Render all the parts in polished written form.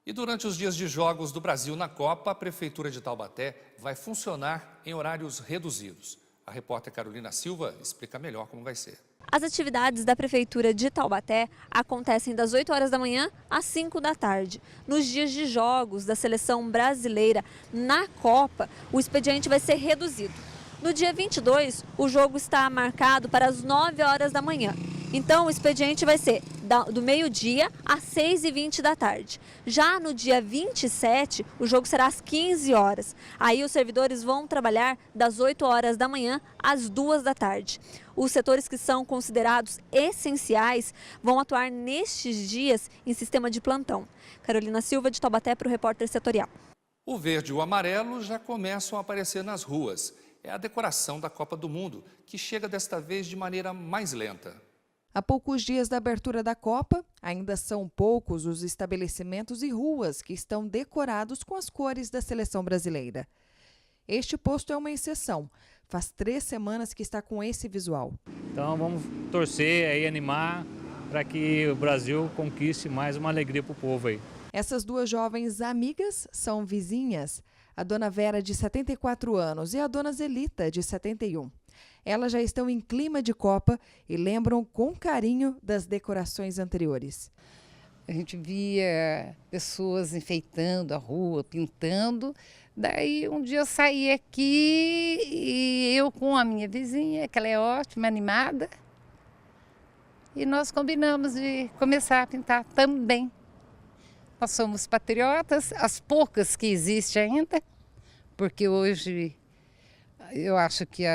E durante os dias de jogos do Brasil na Copa, a Prefeitura de Taubaté vai funcionar em horários reduzidos. A repórter Carolina Silva explica melhor como vai ser. As atividades da Prefeitura de Taubaté acontecem das 8 horas da manhã às 5 da tarde. Nos dias de jogos da seleção brasileira na Copa, o expediente vai ser reduzido. No dia 22, o jogo está marcado para as 9 horas da manhã. Então, o expediente vai ser do meio-dia às 6h20 da tarde. Já no dia 27, o jogo será às 15 horas. Aí os servidores vão trabalhar das 8 horas da manhã às 2 da tarde. Os setores que são considerados essenciais vão atuar nestes dias em sistema de plantão. Carolina Silva, de Taubaté, para o Repórter Setorial. O verde e o amarelo já começam a aparecer nas ruas. É a decoração da Copa do Mundo, que chega desta vez de maneira mais lenta. Há poucos dias da abertura da Copa, ainda são poucos os estabelecimentos e ruas que estão decorados com as cores da seleção brasileira. Este posto é uma exceção. Faz 3 semanas que está com esse visual. Então vamos torcer e animar para que o Brasil conquiste mais uma alegria para o povo aí. Essas duas jovens amigas são vizinhas. A dona Vera, de 74 anos, e a dona Zelita, de 71. Elas já estão em clima de Copa e lembram com carinho das decorações anteriores. A gente via pessoas enfeitando a rua, pintando. Daí um dia eu saí aqui e eu com a minha vizinha, que ela é ótima, animada. E nós combinamos de começar a pintar também. Nós somos patriotas, as poucas que existem ainda, porque hoje eu acho que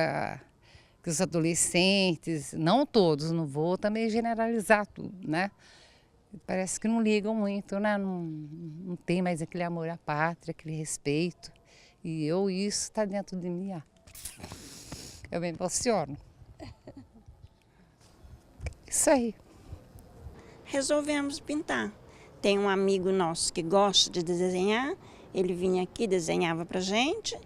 os adolescentes, não todos, não vou também generalizar tudo, né? Parece que não ligam muito, né? Não tem mais aquele amor à pátria, aquele respeito. E isso está dentro de mim. Eu me emociono. Isso aí. Resolvemos pintar. Tem um amigo nosso que gosta de desenhar, ele vinha aqui, desenhava pra gente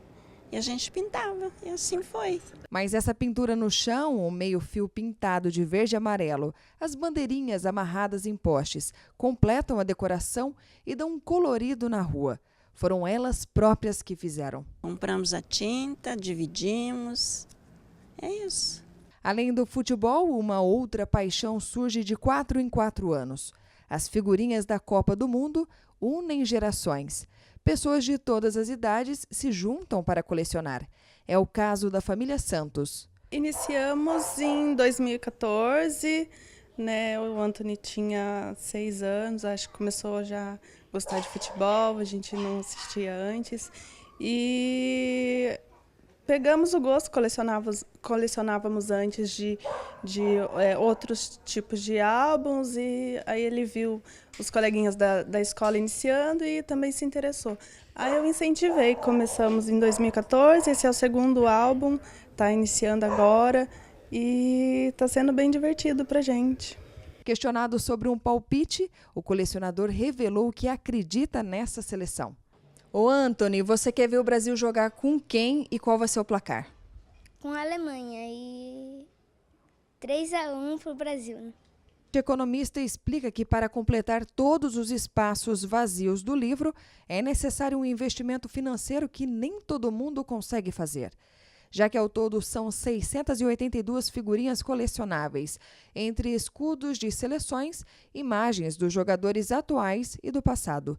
e a gente pintava, e assim foi. Mas essa pintura no chão, o meio-fio pintado de verde e amarelo, as bandeirinhas amarradas em postes, completam a decoração e dão um colorido na rua. Foram elas próprias que fizeram. Compramos a tinta, dividimos, é isso. Além do futebol, uma outra paixão surge de 4 em 4 anos. As figurinhas da Copa do Mundo unem gerações. Pessoas de todas as idades se juntam para colecionar. É o caso da família Santos. Iniciamos em 2014, né? O Anthony tinha 6 anos, acho que começou já a gostar de futebol, a gente não assistia antes. E pegamos o gosto, colecionávamos antes de outros tipos de álbuns, e aí ele viu os coleguinhas da escola iniciando e também se interessou. Aí eu incentivei, começamos em 2014, esse é o 2º álbum, está iniciando agora e está sendo bem divertido para a gente. Questionado sobre um palpite, o colecionador revelou que acredita nessa seleção. Ô Anthony, você quer ver o Brasil jogar com quem e qual vai ser o placar? Com a Alemanha e 3-1 para o Brasil, né? O economista explica que para completar todos os espaços vazios do livro, é necessário um investimento financeiro que nem todo mundo consegue fazer. Já que ao todo são 682 figurinhas colecionáveis, entre escudos de seleções, imagens dos jogadores atuais e do passado.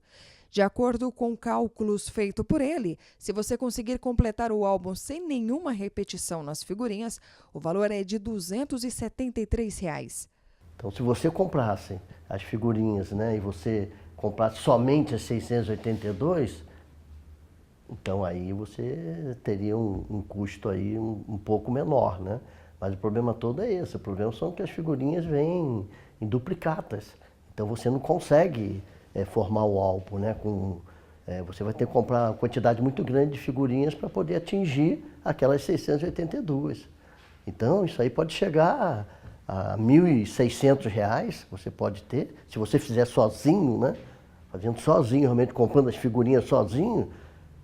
De acordo com cálculos feitos por ele, se você conseguir completar o álbum sem nenhuma repetição nas figurinhas, o valor é de R$ 273. Então, se você comprasse as figurinhas, né, e você comprasse somente as 682, então aí você teria um custo aí um pouco menor, né? Mas o problema todo é esse. O problema são que as figurinhas vêm em duplicatas. Então você não consegue formar o álbum, né? Você vai ter que comprar uma quantidade muito grande de figurinhas para poder atingir aquelas 682. Então isso aí pode chegar a R$ 1.600, você pode ter, se você fizer sozinho, né? Fazendo sozinho, realmente comprando as figurinhas sozinho,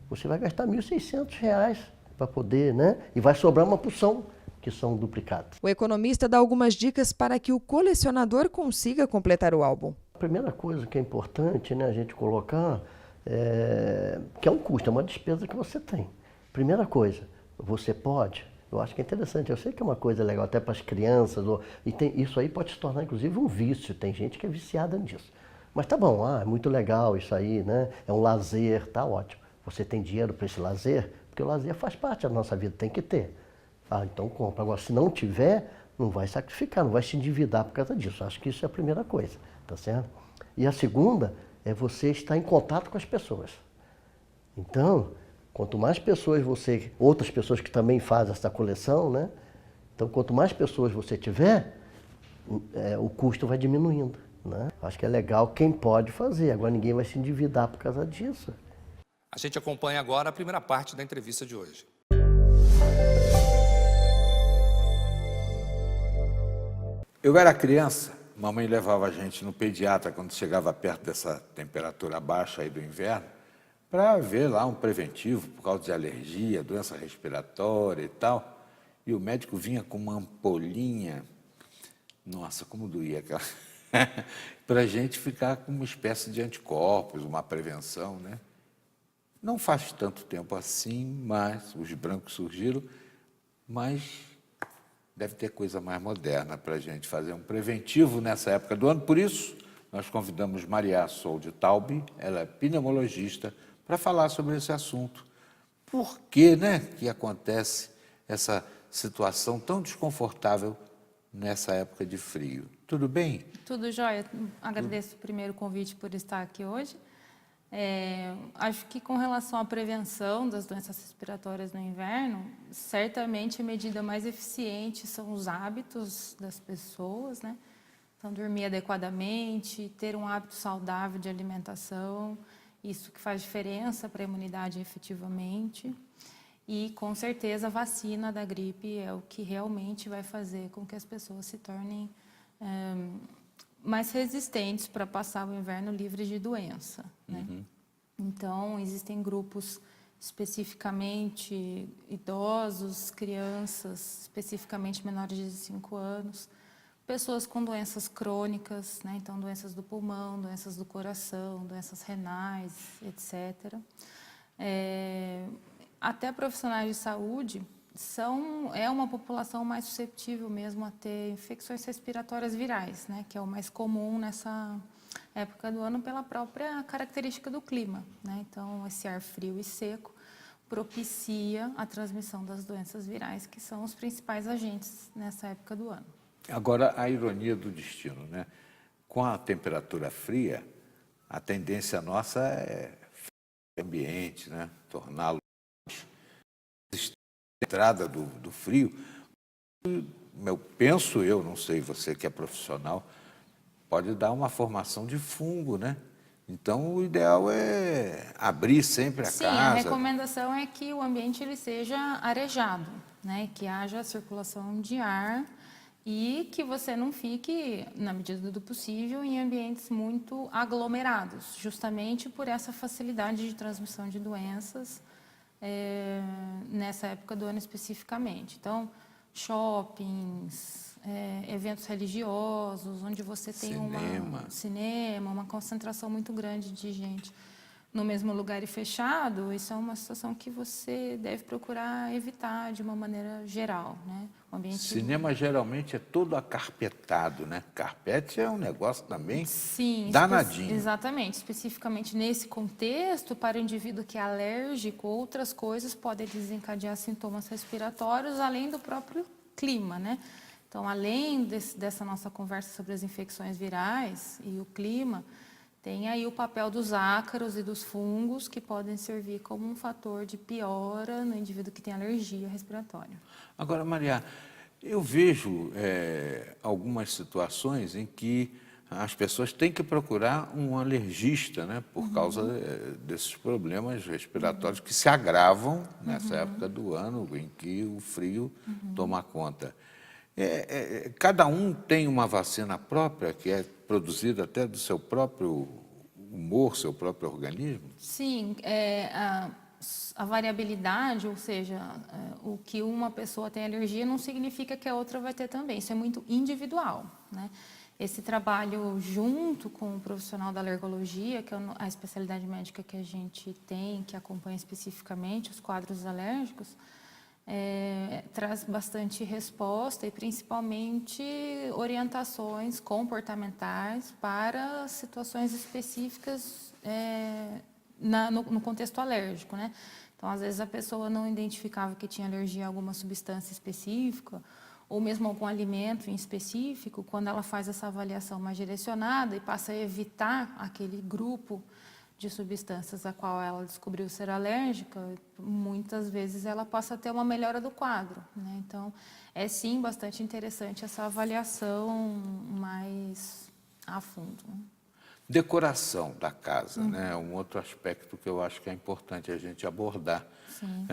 você vai gastar R$ 1.600 para poder, né? E vai sobrar uma porção que são duplicados. O economista dá algumas dicas para que o colecionador consiga completar o álbum. primeira coisa que é importante, né, a gente colocar, que é um custo, é uma despesa que você tem. Primeira coisa, você pode, eu acho que é interessante, eu sei que é uma coisa legal até para as crianças, isso aí pode se tornar inclusive um vício, tem gente que é viciada nisso. Mas tá bom, é muito legal isso aí, né? É um lazer, tá ótimo. Você tem dinheiro para esse lazer? Porque o lazer faz parte da nossa vida, tem que ter. Então compra. Agora, se não tiver, não vai sacrificar, não vai se endividar por causa disso. Acho que isso é a primeira coisa, tá certo? E a segunda é você estar em contato com as pessoas. Então, quanto mais pessoas outras pessoas que também fazem essa coleção, né? Então, quanto mais pessoas você tiver, o custo vai diminuindo, né? Acho que é legal quem pode fazer, agora ninguém vai se endividar por causa disso. A gente acompanha agora a primeira parte da entrevista de hoje. Eu era criança, mamãe levava a gente no pediatra quando chegava perto dessa temperatura baixa aí do inverno, para ver lá um preventivo por causa de alergia, doença respiratória e tal. E o médico vinha com uma ampolinha, nossa, como doía aquela, para a gente ficar com uma espécie de anticorpos, uma prevenção, né? Não faz tanto tempo assim, mas os brancos surgiram, mas deve ter coisa mais moderna para a gente fazer um preventivo nessa época do ano. Por isso, nós convidamos Maria Solde Taube, ela é pneumologista, para falar sobre esse assunto. Por que, né, que acontece essa situação tão desconfortável nessa época de frio? Tudo bem? Tudo jóia. Agradeço primeiro o convite por estar aqui hoje. Acho que com relação à prevenção das doenças respiratórias no inverno, certamente a medida mais eficiente são os hábitos das pessoas, né? Então, dormir adequadamente, ter um hábito saudável de alimentação, isso que faz diferença para a imunidade efetivamente. E, com certeza, a vacina da gripe é o que realmente vai fazer com que as pessoas se tornem mais resistentes para passar o inverno livres de doença, né? Então, existem grupos especificamente idosos, crianças, especificamente menores de 5 anos, pessoas com doenças crônicas, né? Então, doenças do pulmão, doenças do coração, doenças renais, etc. Até profissionais de saúde é uma população mais suscetível mesmo a ter infecções respiratórias virais, né? Que é o mais comum nessa época do ano pela própria característica do clima, né? Então, esse ar frio e seco propicia a transmissão das doenças virais, que são os principais agentes nessa época do ano. Agora, a ironia do destino, né? Com a temperatura fria, a tendência nossa é o ambiente, né? Torná-lo entrada do frio. Eu não sei, você que é profissional, pode dar uma formação de fungo, né? Então, o ideal é abrir sempre a casa. Sim, a recomendação é que o ambiente ele seja arejado, né? Que haja circulação de ar e que você não fique, na medida do possível, em ambientes muito aglomerados, justamente por essa facilidade de transmissão de doenças nessa época do ano especificamente. Então, shoppings, eventos religiosos, onde você tem uma concentração muito grande de gente no mesmo lugar e fechado, isso é uma situação que você deve procurar evitar de uma maneira geral, né? O ambiente... Cinema geralmente é todo acarpetado, né? Carpete é um negócio também danadinho. Exatamente. Especificamente nesse contexto, para o indivíduo que é alérgico, outras coisas podem desencadear sintomas respiratórios, além do próprio clima, né? Então, além dessa nossa conversa sobre as infecções virais e o clima, tem aí o papel dos ácaros e dos fungos, que podem servir como um fator de piora no indivíduo que tem alergia respiratória. Agora, Maria, eu vejo algumas situações em que as pessoas têm que procurar um alergista, né, por causa desses problemas respiratórios que se agravam nessa época do ano em que o frio toma conta. Cada um tem uma vacina própria, que é produzida até do seu próprio humor, seu próprio organismo? Sim, a variabilidade, ou seja, o que uma pessoa tem alergia não significa que a outra vai ter também. Isso é muito individual, né? Esse trabalho junto com o profissional da alergologia, que é a especialidade médica que a gente tem, que acompanha especificamente os quadros alérgicos, traz bastante resposta e principalmente orientações comportamentais para situações específicas no contexto alérgico, né? Então, às vezes a pessoa não identificava que tinha alergia a alguma substância específica ou mesmo algum alimento em específico. Quando ela faz essa avaliação mais direcionada e passa a evitar aquele grupo de substâncias a qual ela descobriu ser alérgica, muitas vezes ela passa a ter uma melhora do quadro, né? Então, é sim bastante interessante essa avaliação mais a fundo. Decoração da casa, né? É um outro aspecto que eu acho que é importante a gente abordar. Sim.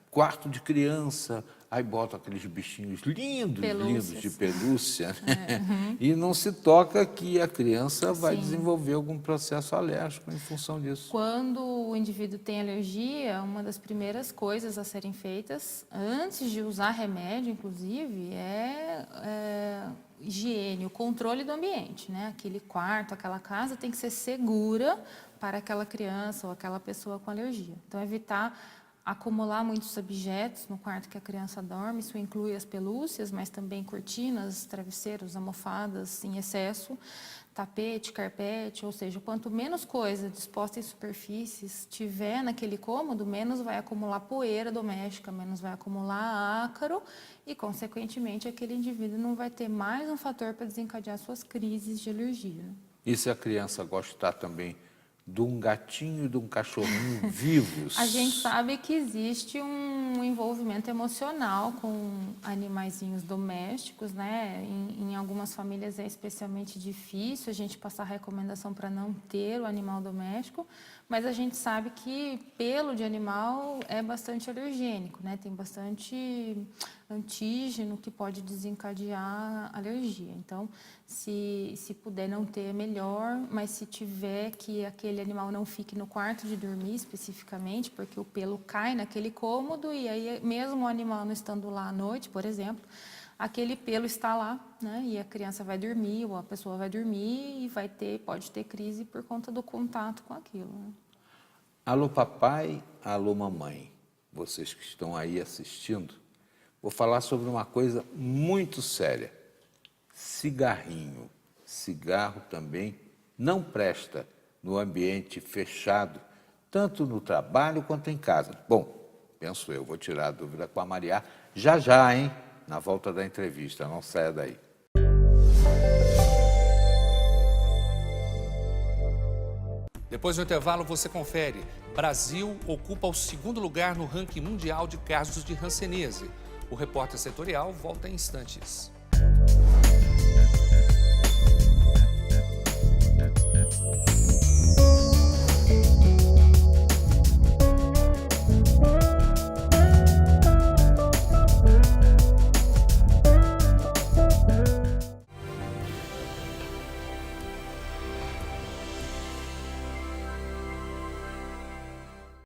Quarto de criança, aí bota aqueles bichinhos lindos de pelúcia, né? E não se toca que a criança vai desenvolver algum processo alérgico em função disso. Quando o indivíduo tem alergia, uma das primeiras coisas a serem feitas, antes de usar remédio, inclusive, é higiene, o controle do ambiente, né? Aquele quarto, aquela casa tem que ser segura para aquela criança ou aquela pessoa com alergia. Então, evitar acumular muitos objetos no quarto que a criança dorme, isso inclui as pelúcias, mas também cortinas, travesseiros, almofadas em excesso, tapete, carpete, ou seja, quanto menos coisa disposta em superfícies tiver naquele cômodo, menos vai acumular poeira doméstica, menos vai acumular ácaro e, consequentemente, aquele indivíduo não vai ter mais um fator para desencadear suas crises de alergia. E se a criança gostar também de um gatinho e de um cachorrinho vivos? A gente sabe que existe um envolvimento emocional com animaizinhos domésticos, né? Em algumas famílias é especialmente difícil a gente passar recomendação para não ter o animal doméstico, mas a gente sabe que pelo de animal é bastante alergênico, né? Tem bastante antígeno que pode desencadear alergia. Então, se puder não ter, é melhor, mas se tiver, que aquele animal não fique no quarto de dormir especificamente, porque o pelo cai naquele cômodo e aí, mesmo o animal não estando lá à noite, por exemplo, aquele pelo está lá, né? E a criança vai dormir ou a pessoa vai dormir e pode ter crise por conta do contato com aquilo, né? Alô papai, alô mamãe, vocês que estão aí assistindo, vou falar sobre uma coisa muito séria. Cigarrinho. Cigarro também não presta no ambiente fechado, tanto no trabalho quanto em casa. Bom, penso eu, vou tirar a dúvida com a Maria já, hein? Na volta da entrevista, não saia daí. Depois do intervalo, você confere. Brasil ocupa o segundo lugar no ranking mundial de casos de hanseníase. O repórter setorial volta em instantes.